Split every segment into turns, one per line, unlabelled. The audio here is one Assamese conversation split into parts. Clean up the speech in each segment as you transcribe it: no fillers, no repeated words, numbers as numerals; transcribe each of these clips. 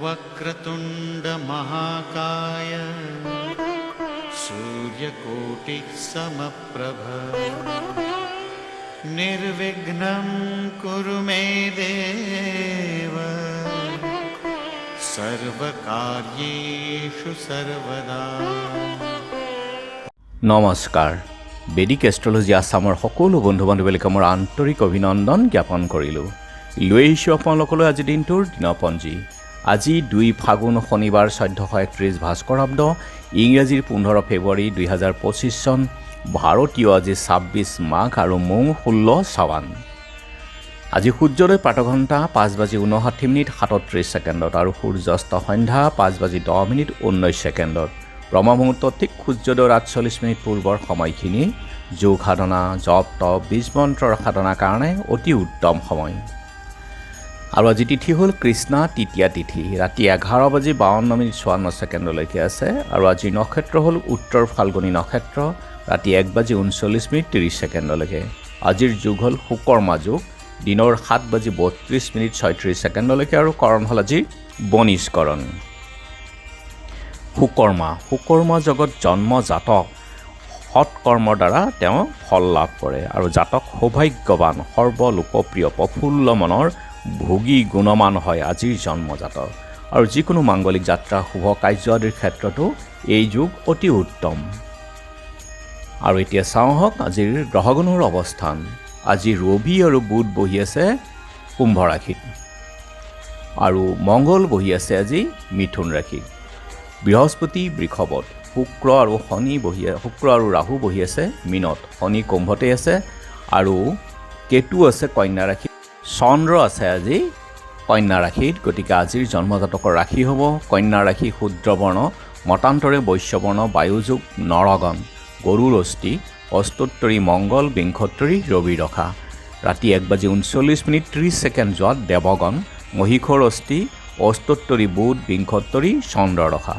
वक्रतुंड महाकाय सूर्यकोटि समप्रभ निर्विघ्नं कुरु मे देव सर्वकार्येषु सर्वदा।
নমস্কাৰ। বেদিক এষ্ট্ৰলজি আছামৰ সকলো বন্ধু বান্ধৱীলৈকে মোৰ আন্তৰিক অভিনন্দন জ্ঞাপন কৰিলোঁ। লৈ আহিছোঁ আপোনালোকলৈ আজি দিনটোৰ দিনপঞ্জী। আজি 2 ফাগুন শনিবাৰ 1431 ভাস্কৰাব্দ, ইংৰাজীৰ 15 ফেব্ৰুৱাৰী 2025 চন, ভাৰতীয় আজি 26 মাঘ আৰু মৌ 16 শ্ৰাৱণ। আজি সূৰ্যোদয় প্ৰাতঃঘণ্টা 5:59 37 ছেকেণ্ডত আৰু সূৰ্যাস্ত সন্ধ্যা 5:10 19 ছেকেণ্ডত। ব্ৰহ্মমুহূৰ্ত ঠিক সূৰ্যোদয়ৰ 48 পূৰ্বৰ সময়খিনি যোগ সাধনা, জপ তপ, বীজ মন্ত্ৰৰ সাধনাৰ কাৰণে অতি উত্তম সময়। আৰু আজি তিথি হ'ল কৃষ্ণা তৃতীয়া তিথি, ৰাতি 11:52 54 ছেকেণ্ডলৈকে আছে। আৰু আজিৰ নক্ষত্ৰ হ'ল উত্তৰ ফাল্গুনী নক্ষত্ৰ, ৰাতি 1:39 30 ছেকেণ্ডলৈকে। আজিৰ যুগ হ'ল সুকৰ্মা যুগ, দিনৰ 7:32 36 ছেকেণ্ডলৈকে। আৰু কৰণ হ'ল আজিৰ বনিষ্কৰণ। সুকৰ্মা জগত জন্ম জাতক সৎকৰ্মৰ দ্বাৰা তেওঁ ফল লাভ কৰে। আৰু জাতক সৌভাগ্যৱান, সৰ্বলোকপ্ৰিয়, প্ৰফুল্ল মনৰ ভোগী গুণমান হয় আজিৰ জন্মজাতক। আৰু যিকোনো মাংগলিক যাত্ৰা, শুভ কাৰ্য আদিৰ ক্ষেত্ৰতো এই যুগ অতি উত্তম। আৰু এতিয়া চাওঁ হওক আজিৰ গ্ৰহগণৰ অৱস্থান। আজি ৰবি আৰু বুধ বহি আছে কুম্ভ ৰাশিত, আৰু মংগল বহি আছে আজি মিথুন ৰাশিত। বৃহস্পতি বৃষভত, শুক্ৰ আৰু ৰাহু বহি আছে মীনত, শনি কুম্ভতে আছে, আৰু কেতু আছে কন্যা ৰাশিত, চন্দ্ৰ আছে আজি কন্যা ৰাশিত। গতিকে আজিৰ জন্মজাতকৰ ৰাশি হ'ব কন্যা ৰাশি, শুদ্ৰবৰ্ণ, মতান্তৰে বৈশ্যবৰ্ণ, বায়ুযোগ, নৰগণ, গৰুৰ অস্থি, অস্তোত্তৰী মংগল, বিংশোত্তৰী ৰবি ৰখা। ৰাতি 1:39 30 ছেকেণ্ড যোৱাত দেৱগণ, মহিষৰ অস্থি, অস্তোত্তৰী বুধ, বিংশোত্তৰী চন্দ্ৰ ৰখা।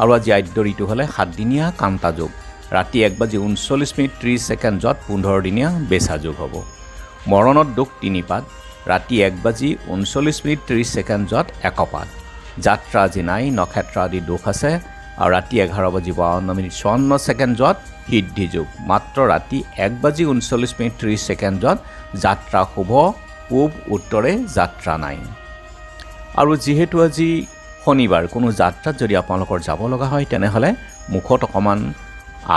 আৰু আজি আদ্য ঋতু হ'লে 7দিনীয়া কান্তা যোগ, ৰাতি 1:39 30 ছেকেণ্ড যোৱাত 15 দিনীয়া বেচা যোগ হ'ব। মৰণত দুখ 3 পাত, ৰাতি 1:39 30 ছেকেণ্ড যোৱাত 1 পাত। যাত্ৰা আজি নাই, নক্ষত্ৰ আদি দোষ আছে। আৰু ৰাতি 11:52 54 ছেকেণ্ড যোৱাত সিদ্ধি যোগ, মাত্ৰ ৰাতি 1:39 30 ছেকেণ্ড যোৱাত যাত্ৰা শুভ, পূব উত্তৰে যাত্ৰা নাই। আৰু যিহেতু আজি শনিবাৰ, কোনো যাত্ৰাত যদি আপোনালোকৰ যাব লগা হয় তেনেহ'লে মুখত অকণমান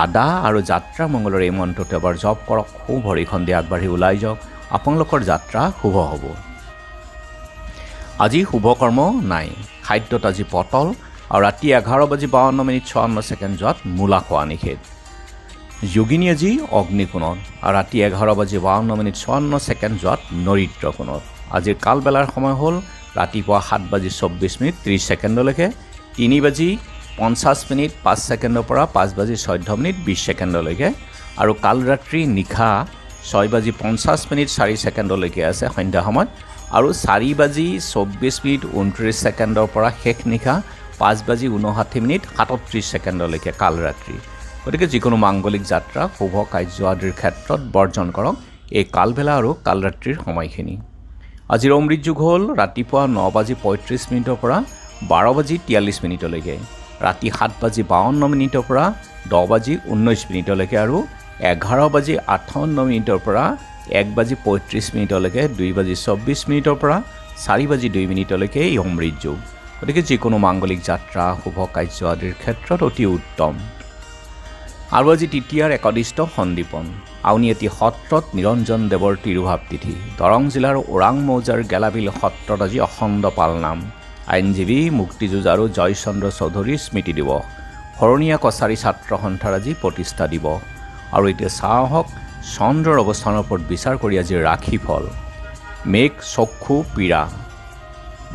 আদা আৰু যাত্ৰা মংগলৰ এই মন্ত্ৰটো এবাৰ জপ কৰক, সু ভৰিখন দি আগবাঢ়ি ওলাই যাওক, আপোনালোকৰ যাত্ৰা শুভ হ'ব। আজি শুভকৰ্ম নাই। খাদ্যত আজি পটল, আৰু ৰাতি 11:52 54 ছেকেণ্ড যোৱাত মূলা খোৱা নিষেধ। যোগিনী আজি অগ্নিকোণত, আৰু ৰাতি 11:52 54 ছেকেণ্ড যোৱাত নৰিদ্ৰ কোণত। আজিৰ কালবেলাৰ সময় হ'ল ৰাতিপুৱা 7:24 30 ছেকেণ্ডলৈকে, 3:50 5 ছেকেণ্ডৰ পৰা 5:14 20 ছেকেণ্ডলৈকে। আৰু কাল ৰাত্ৰি নিশা 6:50 4 ছেকেণ্ডলৈকে আছে সন্ধ্যা সময়ত। আৰু 4:24 29 ছেকেণ্ডৰ পৰা শেষ নিশা 5:59 37 ছেকেণ্ডলৈকে কাল ৰাত্ৰি। গতিকে যিকোনো মাংগলিক যাত্ৰা, শুভ কাৰ্য আদিৰ ক্ষেত্ৰত বৰ্জন কৰক এই কালবেলা আৰু কালৰাত্ৰিৰ সময়খিনি। আজিৰ অমৃত যুগ হ'ল ৰাতিপুৱা 9:35 পৰা 12:43 ৰাতি 7:52 পৰা 10:19 আৰু 11:58 পৰা 1:35 2:24 পৰা 4:02 এই অমৃত যুগ। গতিকে যিকোনো মাংগলিক যাত্ৰা, শুভ কাৰ্য আদিৰ ক্ষেত্ৰত অতি উত্তম। আৰু আজি তৃতীয়াৰ একদিষ্ট সন্দীপন। আউনীআটী সত্ৰত নিৰঞ্জন দেৱৰ তিৰুভাৱ তিথি। দৰং জিলাৰ ওৰাং মৌজাৰ গেলাবিল সত্ৰত আজি অখণ্ড পালনাম। আইনজীৱী মুক্তিযুঁজাৰু জয়চন্দ্ৰ চৌধুৰীৰ স্মৃতি দিৱস। শৰণীয়া কছাৰী ছাত্ৰ সন্থাৰ আজি প্ৰতিষ্ঠা দিৱস। আৰু এতিয়া চাওঁ আহক চন্দ্ৰৰ অৱস্থানৰ ওপৰত বিচাৰ কৰি আজি ৰাশিফল। মেঘ চক্ষু পীড়া,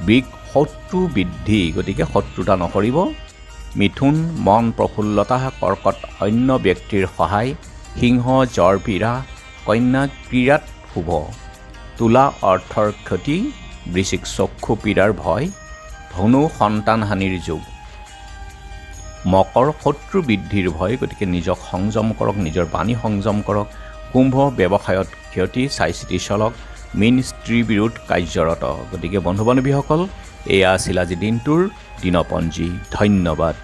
বৃষ শত্ৰু বৃদ্ধি, গতিকে শত্ৰুতা নকৰিব। মিথুন মন প্ৰফুল্লতা, কৰ্কট অন্য ব্যক্তিৰ সহায়, সিংহ জ্বৰ পীড়া, কন্যা ক্ৰীড়াত শুভ, তুলা অৰ্থৰ ক্ষতি, বৃশ্চিক চক্ষু পীড়াৰ ভয়, ধনু সন্তানহানিৰ যুগ। মকৰ শত্ৰু বৃদ্ধিৰ ভয়, গতিকে নিজক সংযম কৰক, নিজৰ বাণী সংযম কৰক। কুম্ভ ব্যৱসায়ত ক্ষতি, চাই চিতি চলক। মীন স্ত্ৰী বিৰোধ কাৰ্যৰত। গতিকে বন্ধু বান্ধৱীসকল, এয়া আছিল আজি দিনটোৰ দিনপঞ্জী। ধন্যবাদ।